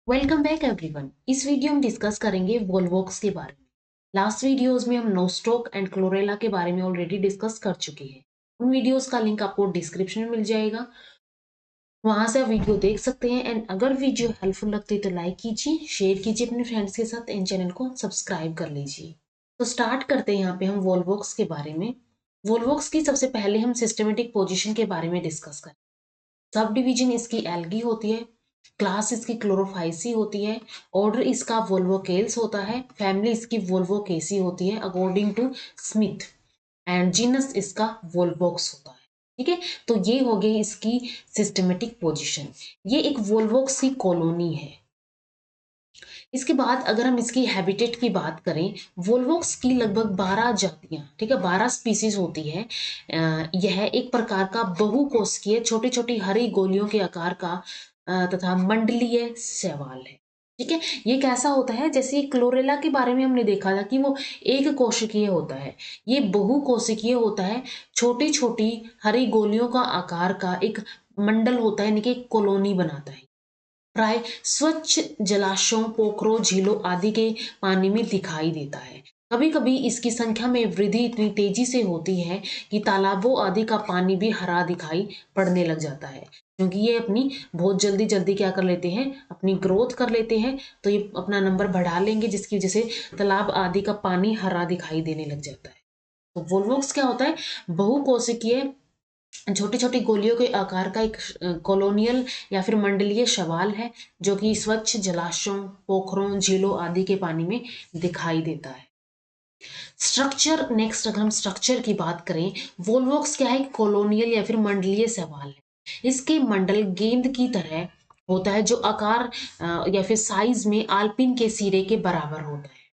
Welcome back everyone. इस video में discuss करेंगे वोल्वोक्स के बारे में। लास्ट वीडियोस में हम नोस्टॉक एंड क्लोरेला के बारे में ऑलरेडी डिस्कस कर चुके हैं। उन वीडियोस का लिंक आपको डिस्क्रिप्शन में मिल जाएगा, वहां से आप वीडियो देख सकते हैं। एंड अगर वीडियो हेल्पफुल लगती है तो लाइक कीजिए, शेयर कीजिए अपने फ्रेंड्स के साथ, एंड चैनल को सब्सक्राइब कर लीजिए। तो स्टार्ट करते हैं यहाँ पे हम वोल्वोक्स के बारे में। वोल्वोक्स की सबसे पहले हम सिस्टमेटिक पोजिशन के बारे में डिस्कस करें। सब डिवीजन इसकी एल्गी होती है, क्लास इसकी क्लोरोफाइसी होती है, ऑर्डर इसका वोल्वोकेल्स होता है, फैमिली इसकी वोल्वोकेसी होती है according to Smith, and genus इसका वोल्वोक्स होता है। ठीक है, तो ये हो गई इसकी सिस्टमेटिक पोजीशन। ये एक वोल्वोक्स की कॉलोनी है। इसके बाद अगर हम इसकी हैबिटेट की बात करें, वोल्वोक्स की लगभग 12 जातियां, ठीक है, 12 स्पीसीज होती है। यह एक प्रकार का बहुकोशिकीय छोटी छोटी हरी गोलियों के आकार का तथा मंडलीय शैवाल है। ठीक है, ये कैसा होता है, जैसे क्लोरेला के बारे में हमने देखा था कि वो एक कोशिकीय होता है, ये बहुकोशिकीय होता है। छोटी छोटी हरी गोलियों का आकार का एक मंडल होता है, यानी कि कॉलोनी बनाता है। प्राय स्वच्छ जलाशयों, पोखरों, झीलों आदि के पानी में दिखाई देता है। कभी कभी इसकी संख्या में वृद्धि इतनी तेजी से होती है कि तालाबों आदि का पानी भी हरा दिखाई पड़ने लग जाता है, क्योंकि ये अपनी बहुत जल्दी जल्दी क्या कर लेते हैं, अपनी ग्रोथ कर लेते हैं, तो ये अपना नंबर बढ़ा लेंगे, जिसकी वजह से तालाब आदि का पानी हरा दिखाई देने लग जाता है। तो वोल्वोक्स क्या होता है, बहुकोशिकीय छोटी छोटी गोलियों के आकार का एक कॉलोनियल या फिर मंडलीय शैवाल है, जो कि स्वच्छ जलाशयों, पोखरों, झीलों आदि के पानी में दिखाई देता है। स्ट्रक्चर, नेक्स्ट अगर हम स्ट्रक्चर की बात करें, वोल्वोक्स क्या है, कॉलोनियल या फिर मंडलीय शैवाल है। इसके मंडल गेंद की तरह होता है, जो आकार या फिर साइज में आल्पिन के सिरे के बराबर होता है।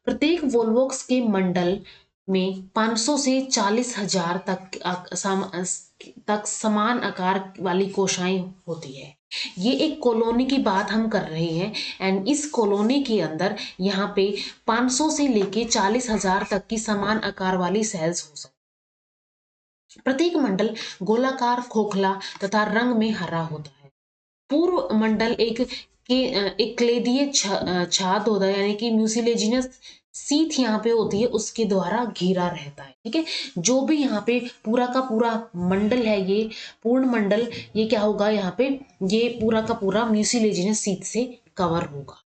प्रत्येक वोल्वोक्स के मंडल में 500 से 40,000 तक समान आकार वाली कोशाएं होती है। ये एक कॉलोनी की बात हम कर रहे हैं, एंड इस कॉलोनी के अंदर यहाँ पे 500 से लेके 40,000 तक की समान आकार वाली सेल्स हो सकती है। प्रत्येक मंडल गोलाकार, खोखला तथा रंग में हरा होता है। पूर्व मंडल एक क्लेदीय छाद होता है, यानी कि म्यूसिलेजिनस सीथ यहाँ पे होती है, उसके द्वारा घिरा रहता है। ठीक है, जो भी यहाँ पे पूरा का पूरा मंडल है, ये पूर्ण मंडल, ये क्या होगा यहाँ पे, ये पूरा का पूरा म्यूसिलेजिनस सीथ से कवर होगा।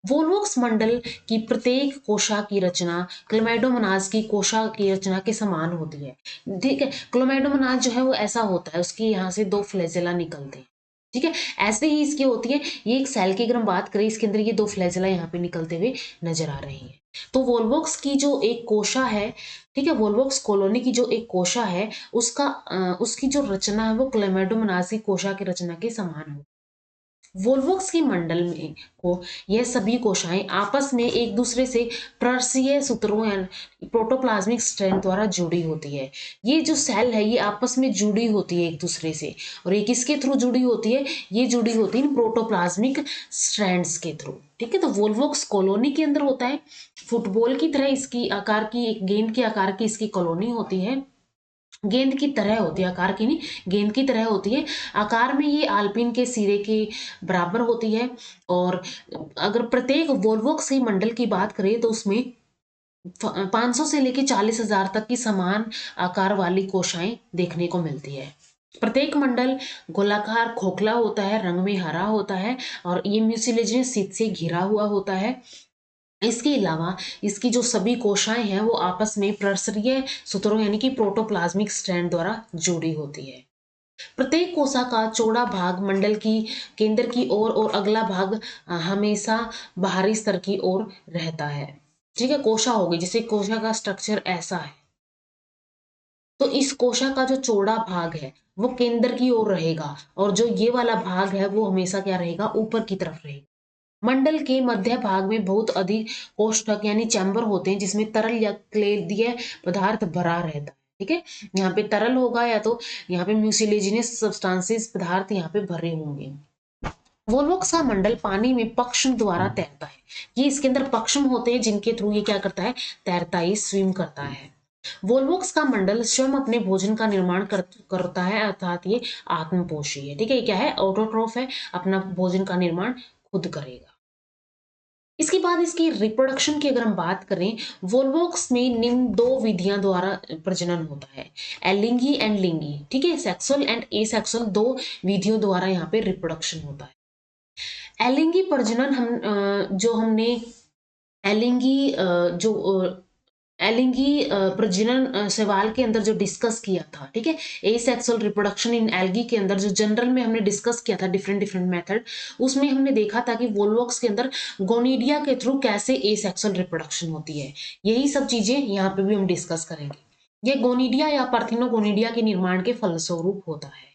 वोल्वोक्स मंडल की प्रत्येक कोशा की रचना क्लोमैडोमोनाज की कोशा की रचना के समान होती है। ठीक है, क्लोमैडोमोनाज जो है वो ऐसा होता है, उसके यहाँ से 2 फ्लैजेला निकलते हैं। ठीक है, ऐसे ही इसकी होती है, ये एक सेल की अगर हम बात करें, इसके अंदर ये 2 फ्लैजेला यहाँ पे निकलते हुए नजर आ रही है। तो वोल्वोक्स की जो एक कोशा है, ठीक है, वोल्वोक्स कॉलोनी की जो एक कोशा है, उसकी जो रचना है वो क्लोमैडोमोनाज की कोशा की रचना के समान हो। वोल्वोक्स की मंडल में को यह सभी कोशाएं आपस में एक दूसरे से प्ररसीय सूत्रों या प्रोटोप्लाज्मिक स्ट्रैंड द्वारा जुड़ी होती है। ये जो सेल है, ये आपस में जुड़ी होती है एक दूसरे से, और ये किसके थ्रू जुड़ी होती है, ये जुड़ी होती है प्रोटोप्लाज्मिक स्ट्रैंड्स के थ्रू। ठीक है, तो वोल्वोक्स कॉलोनी के अंदर होता है, फुटबॉल की तरह इसकी आकार की, एक गेंद के आकार की इसकी कॉलोनी होती है। गेंद की तरह होती है, आकार की नहीं, गेंद की तरह होती है। आकार में ये आल्पिन के सिरे के बराबर होती है। और अगर प्रत्येक वोल्वोक्स की मंडल की बात करें तो उसमें 500 से लेकर 40,000 तक की समान आकार वाली कोशाएं देखने को मिलती है। प्रत्येक मंडल गोलाकार, खोखला होता है, रंग में हरा होता है, और ये म्यूसिलेजिनस सीथ से घिरा हुआ होता है। इसके अलावा इसकी जो सभी कोशाएं हैं वो आपस में प्रसरीय सूत्रों यानी कि प्रोटोप्लाज्मिक स्ट्रैंड द्वारा जुड़ी होती है। प्रत्येक कोशा का चौड़ा भाग मंडल की केंद्र की ओर और अगला भाग हमेशा बाहरी स्तर की ओर रहता है। ठीक है, कोशा होगी, जैसे कोशा का स्ट्रक्चर ऐसा है, तो इस कोशा का जो चौड़ा भाग है वो केंद्र की ओर रहेगा, और जो ये वाला भाग है वो हमेशा क्या रहेगा, ऊपर की तरफ रहेगा। मंडल के मध्य भाग में बहुत अधिक कोष्ठक यानी चैम्बर होते हैं, जिसमें तरल या क्लेदीय पदार्थ भरा रहता है। ठीक है, यहाँ पे तरल होगा, या तो यहाँ पे म्यूसिलेजिनस सब्सटेंसेस पदार्थ यहाँ पे भरे होंगे। वोल्वोक्स का मंडल पानी में पक्षम द्वारा तैरता है। ये इसके अंदर पक्षम होते हैं, जिनके थ्रू ये क्या करता है, तैरता है, स्विम करता है। वोल्वोक्स का मंडल स्वयं अपने भोजन का निर्माण करता है, अर्थात ये आत्मपोषी है। ठीक है, ये क्या है, ऑटोट्रोफ है, अपना भोजन का निर्माण खुद करेगा। इसके बाद इसकी रिप्रोडक्शन की अगर हम बात करें, वोल्वॉक्स में निम्न दो विधियां द्वारा प्रजनन होता है, एलिंगी एंड लिंगी। ठीक है, सेक्सुअल एंड एसेक्सुअल दो विधियों द्वारा यहाँ पे रिप्रोडक्शन होता है। एलिंगी प्रजनन जो हमने एलिंगी जो एलिंगी प्रजनन सवाल के अंदर जो डिस्कस किया था, ठीक है, एसेक्सुअल रिप्रोडक्शन इन एल्गी के अंदर जो जनरल में हमने डिस्कस किया था डिफरेंट डिफरेंट मेथड, उसमें हमने देखा था कि वोल्वॉक्स के अंदर गोनिडिया के थ्रू कैसे एसेक्सुअल रिप्रोडक्शन होती है। यही सब चीजें यहाँ पे भी हम डिस्कस करेंगे। ये गोनिडिया या पार्थिनोगोनिडिया के निर्माण के फलस्वरूप होता है।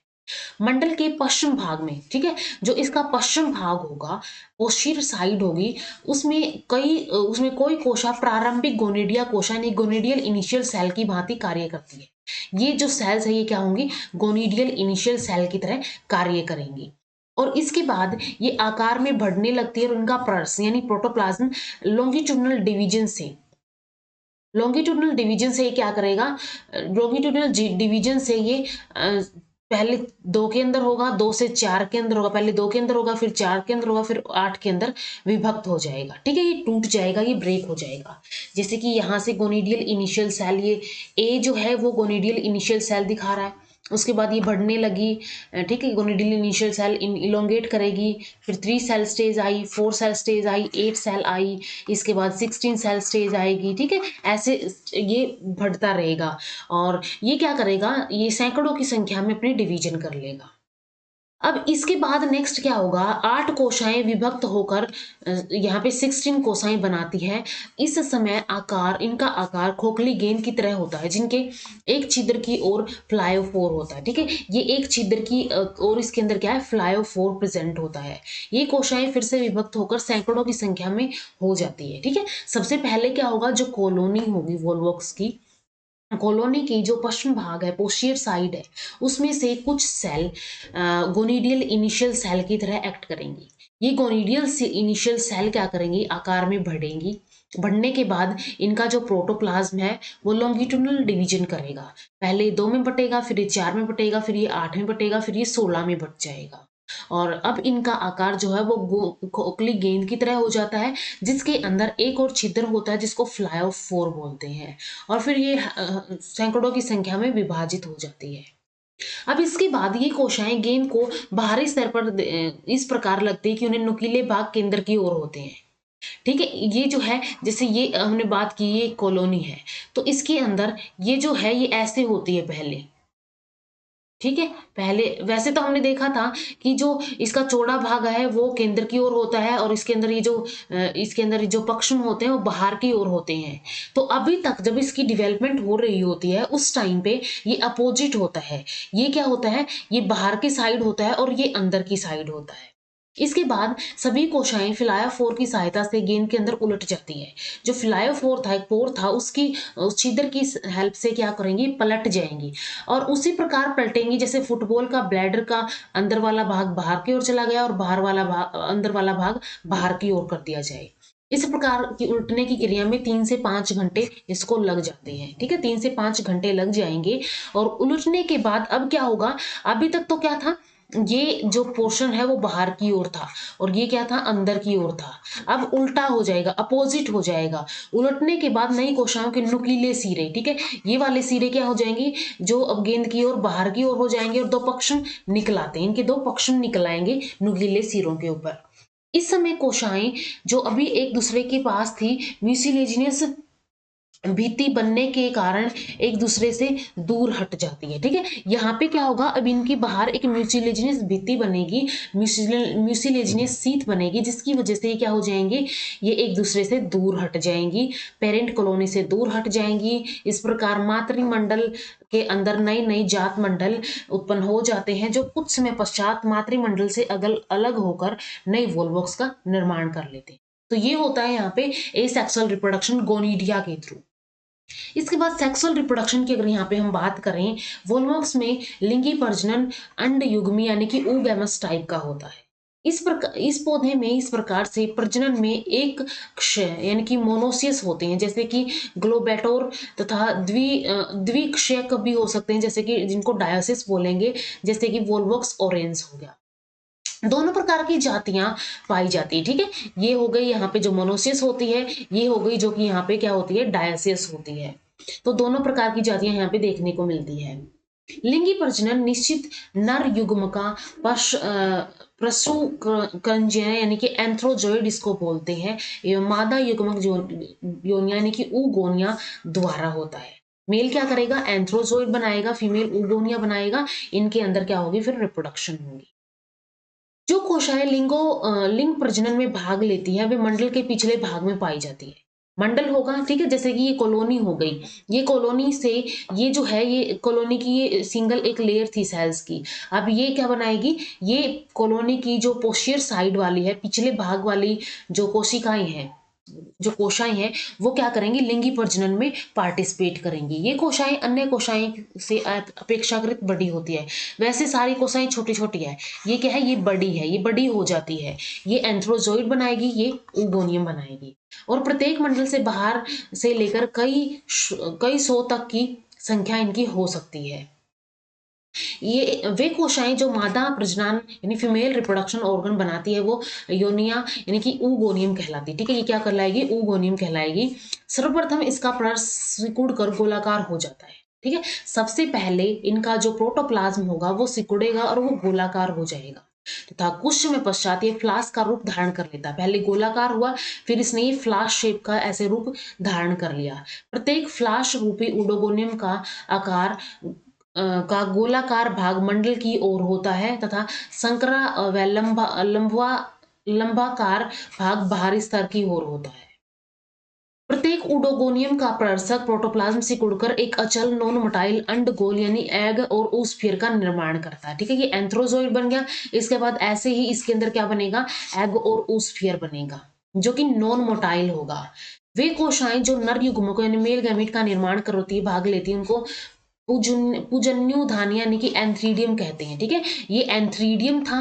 मंडल के पश्चिम भाग में, ठीक है, जो इसका पश्चिम भाग होगा, पोस्टीरियर साइड होगी, उसमें कोई कोशा प्रारंभिक गोनिडिया कोशा यानी गोनिडियल इनिशियल सेल की भांति कार्य करती है। ये जो सेल्स है ये क्या होंगी, गोनिडियल इनिशियल सेल की तरह कार्य करेंगी। और इसके बाद ये आकार में बढ़ने लगती है और उनका पर्स यानी प्रोटोप्लाज्म लॉन्गिट्यूडनल डिवीजन से ये क्या करेगा, लॉन्गिट्यूडनल डिवीजन से ये पहले 2 के अंदर होगा, 2 से 4 के अंदर होगा, पहले 2 के अंदर होगा, फिर 4 के अंदर होगा, फिर 8 के अंदर विभक्त हो जाएगा। ठीक है, ये टूट जाएगा, ये ब्रेक हो जाएगा। जैसे कि यहाँ से गोनिडियल इनिशियल सेल, ये ए जो है वो गोनिडियल इनिशियल सेल दिखा रहा है। उसके बाद ये बढ़ने लगी, ठीक है, गोनिडियल इनिशियल सेल इलोंगेट करेगी, फिर 3 सेल स्टेज आई, 4 सेल स्टेज आई, 8 सेल आई, इसके बाद 16 सेल स्टेज आएगी। ठीक है, ऐसे ये बढ़ता रहेगा और ये क्या करेगा, ये सैकड़ों की संख्या में अपनी डिवीजन कर लेगा। अब इसके बाद नेक्स्ट क्या होगा, 8 कोशाएं विभक्त होकर यहाँ पे 16 कोशाएं बनाती है। इस समय इनका आकार खोखली गेंद की तरह होता है, जिनके एक छिद्र की ओर फ्लायोफोर होता है। ठीक है, ये एक छिद्र की और इसके अंदर क्या है, फ्लायोफोर प्रेजेंट होता है। ये कोशाएं फिर से विभक्त होकर सैकड़ों की संख्या में हो जाती है। ठीक है, सबसे पहले क्या होगा, जो कॉलोनी होगी वोल्वॉक्स की, कॉलोनी की जो पश्चिम भाग है, पोस्टीरियर साइड है, उसमें से कुछ सेल गोनिडियल इनिशियल सेल की तरह एक्ट करेंगी। ये गोनिडियल इनिशियल सेल क्या करेंगी, आकार में बढ़ेंगी। बढ़ने के बाद इनका जो प्रोटोप्लाज्म है वो लॉन्गिट्यूडनल डिवीजन करेगा। पहले 2 में बटेगा, फिर ये 4 में बटेगा, फिर ये 8 में बटेगा, फिर ये 16 में बट जाएगा। और अब इनका आकार जो है वो खोखली गेंद की तरह हो जाता है, जिसके अंदर एक और छिद्र होता है जिसको फ्लायोफोर बोलते हैं। और फिर ये सैकड़ों की संख्या में विभाजित हो जाती है। अब इसके बाद ये कोशिकाएं गेंद को बाहरी स्तर पर इस प्रकार लगती है कि उन्हें नुकीले भाग केंद्र की ओर होते हैं। ठीक है, ये जो है, जैसे ये हमने बात की, ये कॉलोनी है, तो इसके अंदर ये जो है ये ऐसे होती है पहले। ठीक है, पहले वैसे तो हमने देखा था कि जो इसका चौड़ा भाग है वो केंद्र की ओर होता है और इसके अंदर जो पक्ष होते हैं वो बाहर की ओर होते हैं। तो अभी तक जब इसकी डेवलपमेंट हो रही होती है उस टाइम पे ये अपोजिट होता है। ये क्या होता है, ये बाहर की साइड होता है और ये अंदर की साइड होता है। इसके बाद सभी कोशिकाएं फिलायोफोर की सहायता से गेंद के अंदर उलट जाती है। जो फिलायोफोर था, एक पोर था, उसकी उस छिद्र की हेल्प से क्या करेंगी, पलट जाएंगी और उसी प्रकार पलटेंगी जैसे फुटबॉल का ब्लैडर का अंदर वाला भाग बाहर की ओर चला गया और अंदर वाला भाग बाहर की ओर कर दिया जाए। इस प्रकार की उल्टने की क्रिया में 3 से 5 घंटे इसको लग जाते हैं। ठीक है, 3 से 5 घंटे लग जाएंगे। और उलटने के बाद अब क्या होगा, अभी तक तो क्या था, ये जो पोर्शन है वो बाहर की ओर था और ये क्या था, अंदर की ओर था। अब उल्टा हो जाएगा, अपोजिट हो जाएगा। उलटने के बाद नई कोशिकाओं के नुकीले सिरे, ठीक है, ये वाले सिरे क्या हो जाएंगे, जो अब गेंद की ओर बाहर की ओर हो जाएंगे और 2 पक्षम निकल आते हैं, इनके 2 पक्षम निकल आएंगे नुकीले सिरों के ऊपर। इस समय कोशिकाएं जो अभी एक दूसरे के पास थी, म्यूसिलेजिनियस भित्ति बनने के कारण एक दूसरे से दूर हट जाती है। ठीक है, यहाँ पे क्या होगा, अब इनकी बाहर एक म्यूसिलेजिनियस भित्ति बनेगी, म्यूसिलेजिनियस सीथ बनेगी, जिसकी वजह से क्या हो जाएंगे, ये एक दूसरे से दूर हट जाएंगी, पेरेंट कॉलोनी से दूर हट जाएंगी। इस प्रकार मातृमंडल के अंदर नई नई जात मंडल उत्पन्न हो जाते हैं, जो कुछ समय पश्चात मातृमंडल से अलग होकर नई वोल्वॉक्स का निर्माण कर लेते हैं। तो ये होता है यहाँ पे एसेक्सुअल रिप्रोडक्शन गोनिडिया के थ्रू। इसके बाद सेक्सुअल रिप्रोडक्शन की अगर यहाँ पे हम बात करें, वोल्वॉक्स में लिंगी प्रजनन अंडयुग्मी यानी कि oogamous टाइप का होता है। इस पौधे में इस प्रकार से प्रजनन में एक क्षय यानी कि मोनोसियस होते हैं, जैसे कि ग्लोबेटोर, तथा द्विक्षयक भी हो सकते हैं, जैसे कि जिनको डायोसिस बोलेंगे, जैसे कि वोल्वॉक्स ओरेंस हो गया। दोनों प्रकार की जातियां पाई जाती है, ठीक है। ये हो गई यहाँ पे जो मोनोसियस होती है, ये हो गई जो कि यहाँ पे क्या होती है, डायोसियस होती है। तो दोनों प्रकार की जातियां यहाँ पे देखने को मिलती है। लिंगी प्रजनन निश्चित नर युग्म का प्रसूकंजय यानी कि एंथ्रोजोइड इसको बोलते हैं, एवं मादा युग्मक योनिया यानी कि ऊगोनिया द्वारा होता है। मेल क्या करेगा, एंथ्रोजोइड बनाएगा, फीमेल ऊगोनिया बनाएगा, इनके अंदर क्या होगी, फिर रिप्रोडक्शन होगी। जो कोशिकाएं लिंग प्रजनन में भाग लेती है वे मंडल के पिछले भाग में पाई जाती है। मंडल होगा, ठीक है, जैसे कि ये कॉलोनी हो गई, ये कॉलोनी से ये जो है, ये कॉलोनी की ये सिंगल एक लेयर थी सेल्स की। अब ये क्या बनाएगी, ये कॉलोनी की जो पोस्टियर साइड वाली है, पिछले भाग वाली जो कोशिकाएं हैं, जो कोशाएं हैं, वो क्या करेंगी, लिंगी प्रजनन में पार्टिसिपेट करेंगी। ये कोशाएं अन्य कोशाएं से अपेक्षाकृत बड़ी होती है। वैसे सारी कोशाएं छोटी छोटी है, ये क्या है, ये बड़ी है, ये बड़ी हो जाती है। ये एंथ्रोजोइड बनाएगी, ये ऊगोनियम बनाएगी। और प्रत्येक मंडल से बाहर से लेकर कई सौ तक की संख्या इनकी हो सकती है। ये वे कोशाएं जो मादा प्रजनन यानी फीमेल रिप्रोडक्शन ऑर्गन बनाती है, वो योनिया यानी कि ऊगोनियम कहलाती है, ठीक है। ये क्या कहलाएगी, ऊगोनियम कहलाएगी। सर्वप्रथम इसका प्रर सिकुड़ कर गोलाकार हो जाता है, ठीक है। सबसे पहले इनका जो प्रोटोप्लाज्म होगा वो सिकुड़ेगा और वो गोलाकार हो जाएगा, तथा कुछ समय पश्चात ये फ्लास्क का रूप धारण कर लेता है। पहले गोलाकार हुआ, फिर इसने ये फ्लास्क शेप का ऐसे रूप धारण कर लिया। प्रत्येक फ्लास्क रूपी ऊडोगोनियम का आकार का गोलाकार भाग मंडल की ओर होता है, तथा संकरा व लंबाकार भाग बाहरी स्तर की ओर होता है। प्रत्येक ऊडोगोनियम का प्रदर्शक प्रोटोप्लाज्म सिकुड़कर एक अचल नॉन मोटाइल अंडगोल यानी एग और oosphere का निर्माण करता है, ठीक है। ये एंथ्रोजोइड बन गया। इसके बाद ऐसे ही इसके अंदर क्या बनेगा, एग और oosphere बनेगा, जो कि नॉन मोटाइल होगा। वे कोशाएं जो नर युग्मक यानी मेल गैमीट का निर्माण करती है, भाग लेती है, उनको पूजन्युधानी यानी कि एंथ्रीडियम कहते हैं, ठीक है। ये एंथ्रीडियम था,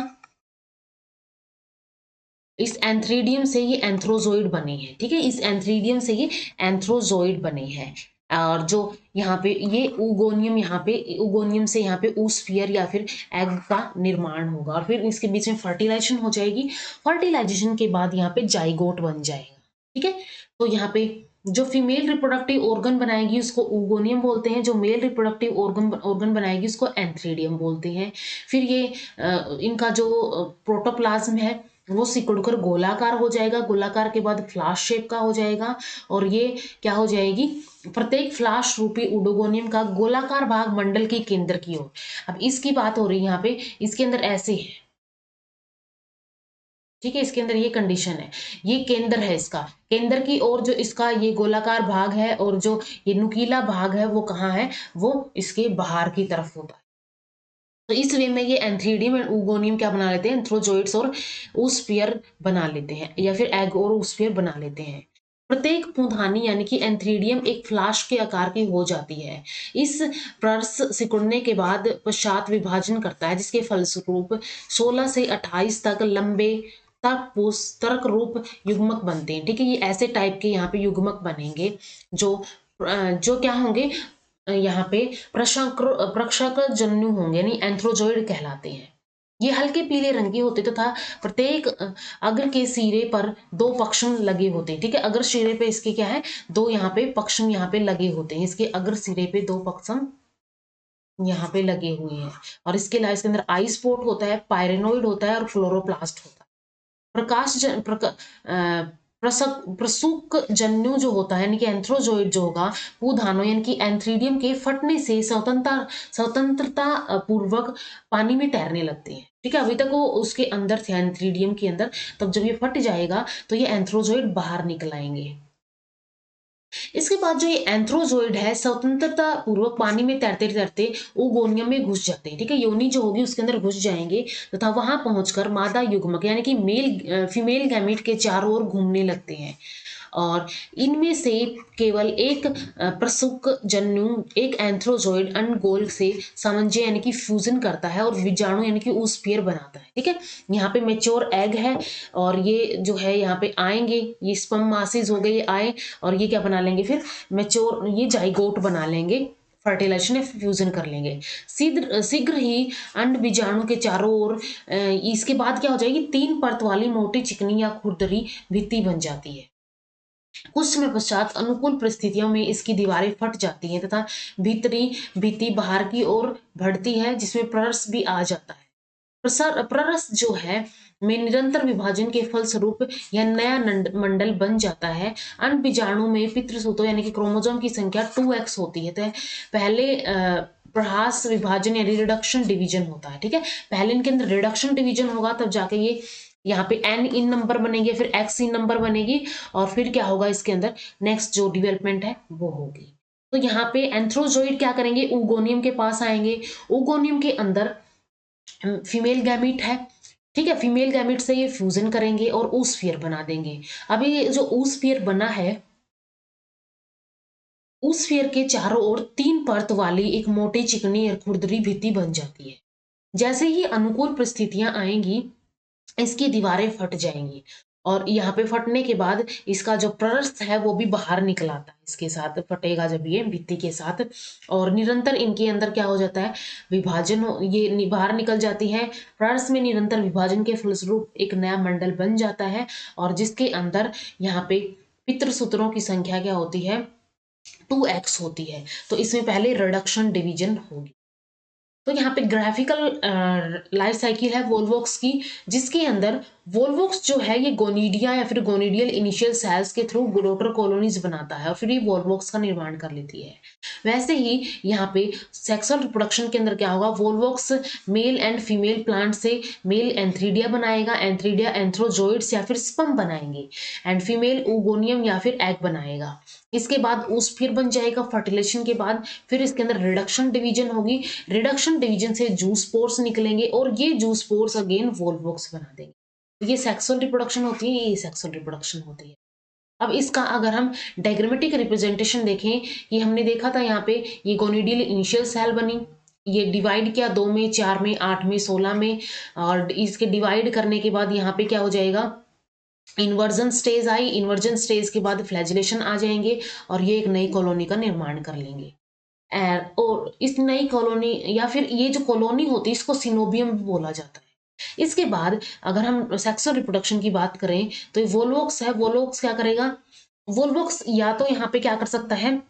इस एंथ्रीडियम से ये एंथ्रोजोइड बने हैं, ठीक है। इस एंथ्रीडियम से ये एंथ्रोजोइड बने हैं। और जो यहाँ पे ये ऊगोनियम, यहाँ पे ऊगोनियम से यहाँ पे oosphere या फिर एग का निर्माण होगा, और फिर इसके बीच में फर्टिलाइजेशन हो जाएगी। फर्टिलाइजेशन के बाद यहाँ पे जाइगोट बन जाएगा, ठीक है। तो यहाँ पे जो फीमेल रिप्रोडक्टिव ऑर्गन बनाएगी उसको ऊगोनियम बोलते हैं, जो मेल रिप्रोडक्टिव ऑर्गन बनाएगी उसको एंथ्रीडियम बोलते हैं। फिर ये इनका जो प्रोटोप्लाज्म है वो सिकुड़कर गोलाकार हो जाएगा, गोलाकार के बाद फ्लाश शेप का हो जाएगा, और ये क्या हो जाएगी, प्रत्येक फ्लाश रूपी उडोगोनियम का गोलाकार भाग मंडल के केंद्र की ओर। अब इसकी बात हो रही है यहाँ पे, इसके अंदर ऐसे है, ठीक है। इसके अंदर ये कंडीशन है, ये केंद्र है, इसका केंद्र की ओर जो इसका ये गोलाकार भाग है, और जो ये नुकीला भाग है वो कहाँ है, वो इसके बाहर की तरफ होता है। तो इस वे में ये एंथ्रीडियम एंड ऊगोनियम क्या बना लेते हैं, एंथ्रोजोइड्स और oosphere बना लेते हैं, या फिर एग और oosphere बना लेते हैं। प्रत्येक पूंधानी यानी कि एंथ्रीडियम एक फ्लास्क के आकार की हो जाती है। इस प्रर्स सिकुड़ने के बाद पश्चात विभाजन करता है, जिसके फलस्वरूप 16 से 28 तक लंबे तक पुस्तक रूप युग्मक बनते हैं, ठीक है। ये ऐसे टाइप के यहाँ पे युग्मक बनेंगे, जो क्या होंगे, यहाँ पे प्रक्षक जन्यु होंगे, यानी एंथ्रोजोइड कहलाते हैं। ये हल्के पीले रंग के होते तथा प्रत्येक अग्र के सिरे पर दो पक्षम लगे होते हैं, ठीक है। अग्र सिरे पे इसके क्या है, दो यहाँ पे पक्षम यहाँ पे लगे होते हैं, इसके अग्र सिरे पे दो पक्षम यहाँ पे लगे हुए हैं। और इसके अलावा इसके अंदर आई स्पॉट होता है, पायरेनोइड होता है, और फ्लोरोप्लास्ट होता है। प्रसूक जन्यु जो होता है यानी कि एंथ्रोजोइड जो होगा, पूधानो यानी कि एंथ्रीडियम के फटने से स्वतंत्रता पूर्वक पानी में तैरने लगते हैं, ठीक है। अभी तक वो उसके अंदर थे एंथ्रीडियम के अंदर, तब जब ये फट जाएगा तो ये एंथ्रोजोइड बाहर निकल आएंगे। इसके बाद जो ये एंथ्रोजोइड है स्वतंत्रता पूर्वक पानी में तैरते तैरते ooगोनियम में घुस जाते हैं, ठीक है। योनि जो होगी उसके अंदर घुस जाएंगे, तथा वहां पहुंचकर मादा युग्मक यानी कि फीमेल गैमीट के चारों ओर घूमने लगते हैं, और इनमें से केवल एक प्रसूक जन्यु एक एंथ्रोजोइड अंडगोल से सामंजस्य यानी कि फ्यूजन करता है और बीजाणु यानी कि oosphere बनाता है, ठीक है। यहाँ पे मेच्योर एग है, और ये जो है यहाँ पे आएंगे, ये स्पर्म मासेस हो गए, ये आए और ये क्या बना लेंगे, फिर मेच्योर ये जाइगोट बना लेंगे, फर्टिलाइजेशन या फ्यूजन कर लेंगे। शीघ्र शीघ्र ही अंड बीजाणु के चारों ओर इसके बाद क्या हो जाएगी, 3 परत वाली मोटी चिकनी या खुरदरी भित्ति बन जाती है। कुछ समय पश्चात अनुकूल परिस्थितियों में इसकी दीवारें फट जाती हैं तथा भीतरी भित्ति बाहर की ओर बढ़ती है, जिसमें प्ररस भी आ जाता है। प्ररस जो है में निरंतर विभाजन के फलस्वरूप यह नया मंडल बन जाता है। अंड बीजाणु में पितृसूत्रों यानी कि क्रोमोसोम की संख्या 2x होती है। तो पहले प्रहास विभाजन यानी रिडक्शन डिवीजन होता है, ठीक है। पहले इनके अंदर रिडक्शन डिवीजन होगा, तब जाके ये यहाँ पे n इन नंबर बनेंगे, फिर x इन नंबर बनेगी, और फिर क्या होगा इसके अंदर नेक्स्ट जो डेवलपमेंट है वो होगी। तो यहाँ पे एंथ्रोजोइड क्या करेंगे, ऊगोनियम के पास आएंगे। ऊगोनियम के अंदर फीमेल गैमीट है, ठीक है। फीमेल गैमीट से ये फ्यूजन करेंगे और oosphere बना देंगे। अभी ये जो oosphere बना है, oosphere के चारों ओर 3 परत वाली एक मोटी चिकनी और खुरदरी भित्ति बन जाती है। जैसे ही अनुकूल परिस्थितियां आएंगी, इसकी दीवारें फट जाएंगी, और यहाँ पे फटने के बाद इसका जो प्ररस्थ है वो भी बाहर निकल आता है, इसके साथ फटेगा जब ये भित्ति के साथ, और निरंतर इनके अंदर क्या हो जाता है, विभाजन ये बाहर निकल जाती है। प्ररस्थ में निरंतर विभाजन के फलस्वरूप एक नया मंडल बन जाता है, और जिसके अंदर यहाँ पे पितृसूत्रों की संख्या क्या होती है, 2x होती है। तो इसमें पहले रिडक्शन डिवीजन होगी। तो यहाँ पे ग्राफिकल लाइफ साइकिल है वोल्वोक्स की, जिसके अंदर वोल्वोक्स जो है ये गोनीडिया या फिर गोनीडियल इनिशियल सेल्स के थ्रू डॉटर कॉलोनीज बनाता है, और फिर ये वोल्वोक्स का निर्माण कर लेती है। वैसे ही यहाँ पे सेक्सुअल रिप्रोडक्शन के अंदर क्या होगा, volvox male and female plant से मेल एंथ्रीडिया बनाएगा, एंथ्रीडिया एंथ्रोजोइड्स या फिर स्पर्म बनाएंगे, एंड फीमेल ऊगोनियम या फिर एग बनाएगा। इसके बाद oosphere बन जाएगा फर्टिलाइजेशन के बाद। फिर इसके अंदर रिडक्शन डिवीजन होगी, रिडक्शन डिवीजन से जूस पोर्स निकलेंगे, और ये जूस पोर्स अगेन वोल्वोक्स बना देंगे। ये सेक्सुअल रिप्रोडक्शन होती है, ये सेक्सुअल रिप्रोडक्शन होती है। अब इसका अगर हम डायग्रामेटिक रिप्रेजेंटेशन देखें, ये हमने देखा था यहाँ पे, ये गोनिडियल इनिशियल सेल बनी, ये डिवाइड किया 2 में, 4 में, 8 में, 16 में, और इसके डिवाइड करने के बाद यहाँ पे क्या हो जाएगा, inversion stage I. Inversion stage के बाद फ्लैजिलेशन आ जाएंगे, और ये एक नई कॉलोनी का निर्माण कर लेंगे। और इस नई कॉलोनी या फिर ये जो कॉलोनी होती है, इसको सिनोबियम भी बोला जाता है। इसके बाद अगर हम सेक्सुअल रिप्रोडक्शन की बात करें, तो ये वोल्वोक्स है, वोल्वोक्स क्या करेगा, वोल्वोक्स या तो यहाँ पे क्या कर सकता है,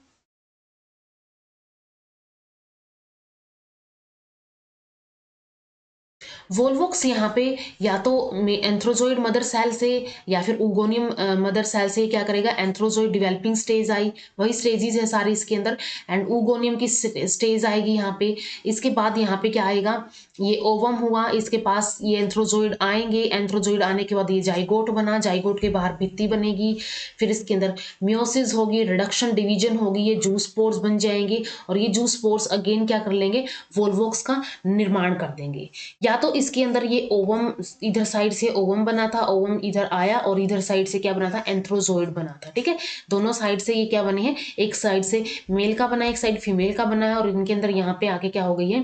वोल्वोक्स यहाँ पे या तो एंथ्रोजोइड मदर सेल से या फिर ऊगोनियम मदर सेल से क्या करेगा, एंथ्रोजोइड डेवलपिंग स्टेज आई, वही स्टेजेस है सारी इसके अंदर, एंड ऊगोनियम की स्टेज आएगी यहाँ पे। इसके बाद यहाँ पे क्या आएगा, ये ओवम हुआ, इसके पास ये एंथ्रोजोइड आएंगे, एंथ्रोजोइड आने के बाद ये जाइगोट बना, जाइगोट के बाहर भित्ति बनेगी, फिर इसके अंदर मियोसिस होगी, रिडक्शन डिवीजन होगी, ये जूस पोर्स बन जाएंगे, और ये जूस पोर्स अगेन क्या कर लेंगे, वोल्वोक्स का निर्माण कर देंगे। या तो इसके अंदर ये ओवम, इधर साइड से ओवम बना था, ओवम इधर आया, और इधर साइड से क्या बना था, एंथ्रोजोइड बना था, ठीक है। दोनों साइड से ये क्या बने हैं, एक साइड से मेल का बना है, एक साइड फीमेल का बना है, और इनके अंदर यहाँ पे आके क्या हो गई है,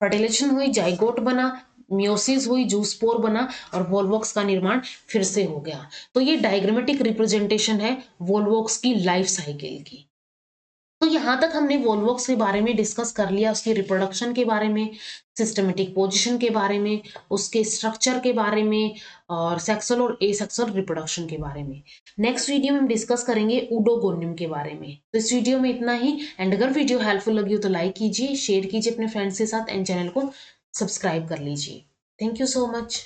फर्टिलाइजेशन हुई, जाइगोट बना, मियोसिस हुई, जूस्पोर बना, और वोल्वोक्स का निर्माण फिर से हो गया। तो ये डायग्रामेटिक रिप्रेजेंटेशन है वोल्वोक्स की लाइफ साइकिल की। तो यहाँ तक हमने वोल्वोक्स के बारे में डिस्कस कर लिया, उसकी रिप्रोडक्शन के बारे में, सिस्टमेटिक पोजीशन के बारे में, उसके स्ट्रक्चर के बारे में, और सेक्सुअल और एसेक्सुअल रिप्रोडक्शन के बारे में। नेक्स्ट वीडियो में हम डिस्कस करेंगे ऊडोगोनियम के बारे में। तो इस वीडियो में इतना ही, एंड अगर वीडियो हेल्पफुल लगी हो तो लाइक कीजिए, शेयर कीजिए अपने फ्रेंड्स के साथ, एंड चैनल को सब्सक्राइब कर लीजिए। Thank you so much.